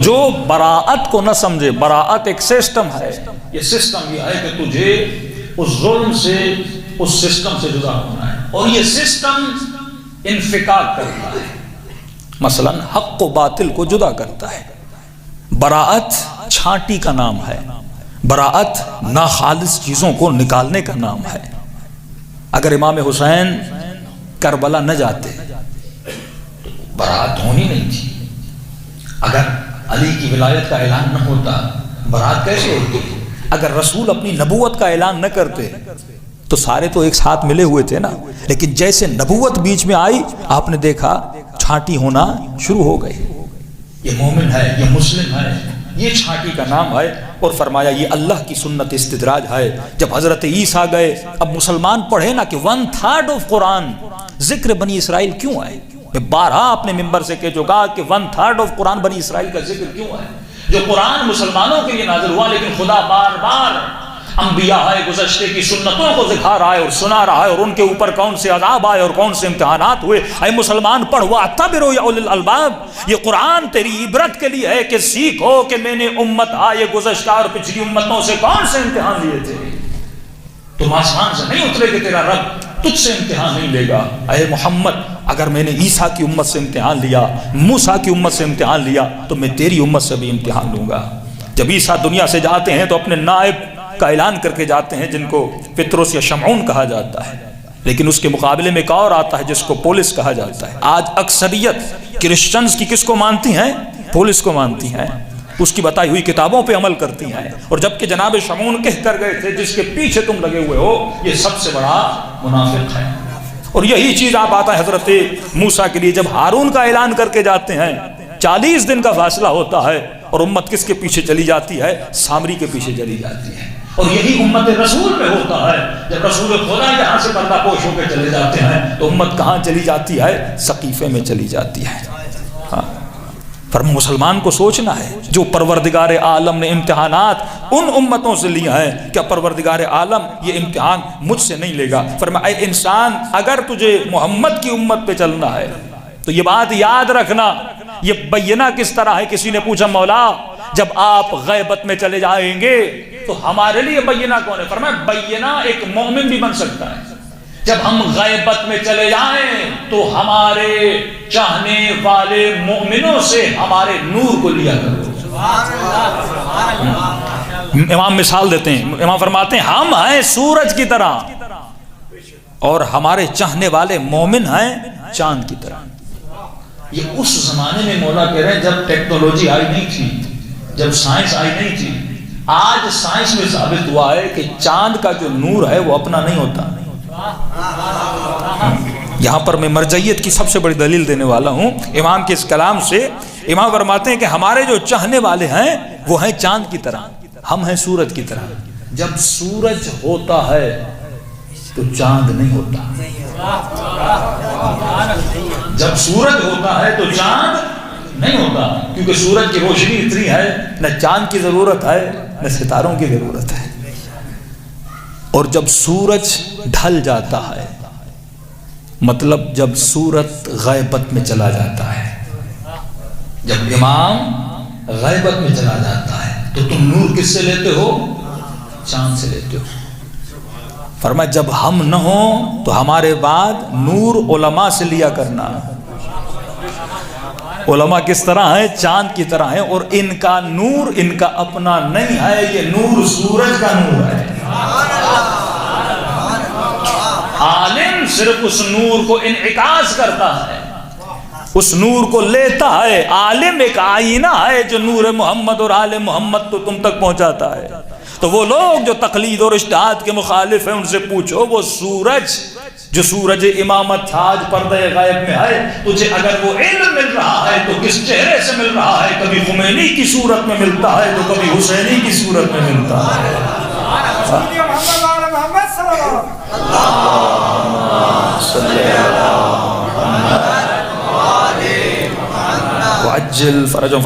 جو براءت کو نہ سمجھے، براءت ایک سسٹم ہے، یہ سسٹم یہ ہے کہ تجھے اس ظلم سے، اس سسٹم سے جدا ہونا ہے، اور یہ سسٹم انفکاک کرتا ہے، مثلا حق و باطل کو جدا کرتا ہے۔ براءت چھانٹی کا نام ہے، براءت ناخالص چیزوں کو نکالنے کا نام ہے۔ اگر امام حسین کربلا نہ جاتے تو براءت ہونی نہیں تھی، اگر علی کی ولایت کا اعلان نہ ہوتا براءت کیسے ہوتی؟ اگر رسول اپنی نبوت کا اعلان نہ کرتے تو سارے تو ایک ساتھ ملے ہوئے تھے نا، لیکن جیسے نبوت بیچ میں آئی آپ نے دیکھا چھانٹی ہونا شروع ہو گئی۔ یہ مومن ہے، یہ مسلم ہے، یہ چھانٹی کا نام ہے، اور فرمایا یہ اللہ کی سنت استدراج ہے۔ جب حضرت عیسیٰ گئے، اب مسلمان پڑھے نا کہ 1/3 آف قرآن ذکر بنی اسرائیل کیوں ہے؟ میں بارہا اپنے ممبر سے کہہ چکا کہ 1/3 آف قرآن بنی اسرائیل کا ذکر کیوں ہے؟ جو قرآن مسلمانوں کے لیے نازل ہوا، لیکن خدا بار بار انبیاء گزشتے کی سنتوں کو دکھا رہا ہے اور سنا رہا ہے، اور ان کے اوپر کون سے عذاب آئے اور کون سے امتحانات ہوئے۔ اے مسلمان پڑھ وَاعْتَبِرُوا يَا أُولِي الْأَلْبَابِ، یہ قرآن تیری عبرت کے لیے ہے کہ سیکھو کہ میں نے امت آئے گزشتہ اور پچھلی امتوں سے کون سے امتحان لیے تھے۔ تم آسمان سے نہیں اترے کہ تیرا رب تجھ سے امتحان نہیں لے گا۔ اے محمد اگر میں نے عیسیٰ کی امت سے امتحان لیا، موسیٰ کی امت سے امتحان لیا، تو میں تیری امت سے بھی امتحان لوں گا۔ جب عیسیٰ دنیا سے جاتے ہیں تو اپنے نائب کا اعلان کر کے جاتے ہیں، جن کو پطرس یا شمعون کہا جاتا ہے، لیکن اس کے مقابلے میں ایک اور آتا ہے جس کو پولس کہا جاتا ہے۔ آج اکثریت کرسچنز کی کس کو مانتی ہیں؟ پولس کو مانتی ہیں، اس کی بتائی ہوئی کتابوں پہ عمل کرتی ہیں، اور جبکہ جناب شمعون کہہ کر گئے تھے جس کے پیچھے تم لگے ہوئے ہو یہ سب سے بڑا منافق ہے۔ اور یہی چیز آپ آتا ہے حضرت موسیٰ کے لیے، جب ہارون کا اعلان کر کے جاتے ہیں 40 دن کا فاصلہ ہوتا ہے، اور امت کس کے پیچھے چلی جاتی ہے؟ سامری کے پیچھے چلی جاتی ہے۔ اور یہی امت رسول میں ہوتا ہے، جب رسول خدا یہاں سے پردہ پوش ہو کے چلے جاتے ہیں تو امت کہاں چلی جاتی ہے؟ سقیفے میں چلی جاتی ہے۔ ہاں، پر مسلمان کو سوچنا ہے، جو پروردگار عالم نے امتحانات ان امتوں سے لیا ہے، کیا پروردگار عالم یہ امتحان مجھ سے نہیں لے گا؟ فرمایا اے انسان اگر تجھے محمد کی امت پہ چلنا ہے تو یہ بات یاد رکھنا، یہ بینہ کس طرح ہے؟ کسی نے پوچھا مولا جب آپ غیبت میں چلے جائیں گے تو ہمارے لیے بینہ کون ہے؟ فرمایا بینہ ایک مومن بھی بن سکتا ہے۔ جب ہم غیبت میں چلے جائیں تو ہمارے چاہنے والے مومنوں سے ہمارے نور کو لیا کرو۔ امام مثال دیتے ہیں، امام فرماتے ہیں ہم ہیں سورج کی طرح اور ہمارے چاہنے والے مومن ہیں چاند کی طرح۔ یہ اس زمانے میں مولا کہہ رہے ہیں جب ٹیکنالوجی آئی نہیں تھی، جب سائنس آئی نہیں تھی۔ آج سائنس میں ثابت ہوا ہے کہ چاند کا جو نور ہے وہ اپنا نہیں ہوتا۔ یہاں پر میں مرجعیت کی سب سے بڑی دلیل دینے والا ہوں امام کے اس کلام سے۔ امام فرماتے ہیں کہ ہمارے جو چاہنے والے ہیں وہ ہیں چاند کی طرح، ہم ہیں سورج کی طرح۔ جب سورج ہوتا ہے تو چاند نہیں ہوتا، جب سورج ہوتا ہے تو چاند نہیں ہوتا، کیونکہ سورج کی روشنی اتنی ہے نہ چاند کی ضرورت ہے نہ ستاروں کی ضرورت ہے۔ اور جب سورج ڈھل جاتا ہے، مطلب جب سورج غیبت میں چلا جاتا ہے، جب امام غیبت میں چلا جاتا ہے تو تم نور کس سے لیتے ہو؟ چاند سے لیتے ہو۔ فرمایا جب ہم نہ ہوں تو ہمارے بعد نور علماء سے لیا کرنا۔ علماء کس طرح ہیں؟ چاند کی طرح ہیں، اور ان کا نور ان کا اپنا نہیں ہے، یہ نور سورج کا نور ہے۔ عالم صرف اس نور کو انعکاس کرتا ہے، اس نور کو لیتا ہے۔ عالم ایک آئینہ ہے جو نور محمد اور آل محمد تو تم تک پہنچاتا ہے۔ تو وہ لوگ جو تقلید اور اجتہاد کے مخالف ہیں ان سے پوچھو، وہ سورج جو سورج امامت تھا آج پردہ غائب میں ہے، تجھے اگر وہ علم مل رہا ہے تو کس چہرے سے مل رہا ہے؟ کبھی خمینی کی صورت میں ملتا ہے تو کبھی حسینی کی صورت میں ملتا ہے۔ وعجل فرجهم